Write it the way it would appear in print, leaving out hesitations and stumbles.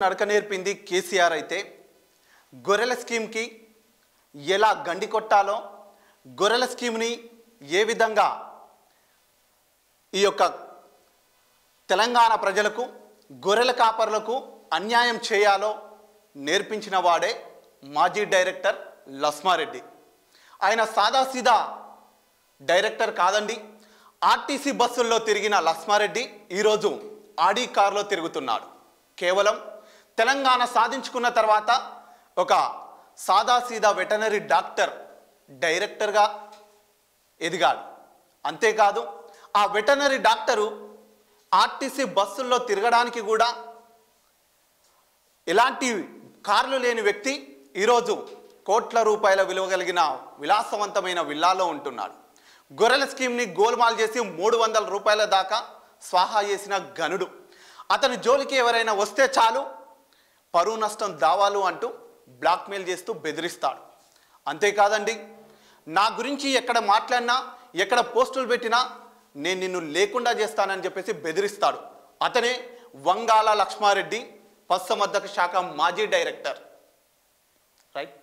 నడక నేర్పింది కేసీఆర్ అయితే గొర్రెల స్కీమ్కి ఎలా గండి కొట్టాలో, గొర్రెల స్కీమ్ని ఏ విధంగా ఈ యొక్క తెలంగాణ ప్రజలకు, గొర్రెల కాపర్లకు అన్యాయం చేయాలో నేర్పించిన వాడే మాజీ డైరెక్టర్ లస్మారెడ్డి. ఆయన సాదాసీదా డైరెక్టర్ కాదండి. ఆర్టీసీ బస్సుల్లో తిరిగిన లస్మారెడ్డి ఈరోజు ఆడి కారులో తిరుగుతున్నాడు. కేవలం తెలంగాణ సాధించుకున్న తర్వాత ఒక సాదాసీదా వెటనరీ డాక్టర్ డైరెక్టర్గా ఎదిగాడు. అంతేకాదు ఆ వెటనరీ డాక్టరు ఆర్టీసీ బస్సుల్లో తిరగడానికి కూడా ఎలాంటి కార్లు లేని వ్యక్తి ఈరోజు కోట్ల రూపాయల విలువ కలిగిన విలాసవంతమైన విల్లాలో ఉంటున్నాడు. గొర్రెల స్కీమ్ని గోల్మాల్ చేసి 300 రూపాయల దాకా స్వాహా చేసిన గనుడు. అతని జోలికి ఎవరైనా వస్తే చాలు పరువు నష్టం దావాలు అంటూ బ్లాక్మెయిల్ చేస్తూ బెదిరిస్తాడు. అంతేకాదండి, నా గురించి ఎక్కడ మాట్లాడినా, ఎక్కడ పోస్టులు పెట్టినా నేను నిన్ను లేకుండా చేస్తానని చెప్పేసి బెదిరిస్తాడు. అతనే వంగాల లక్ష్మారెడ్డి, పశుసంవర్ధక శాఖ మాజీ డైరెక్టర్. రైట్.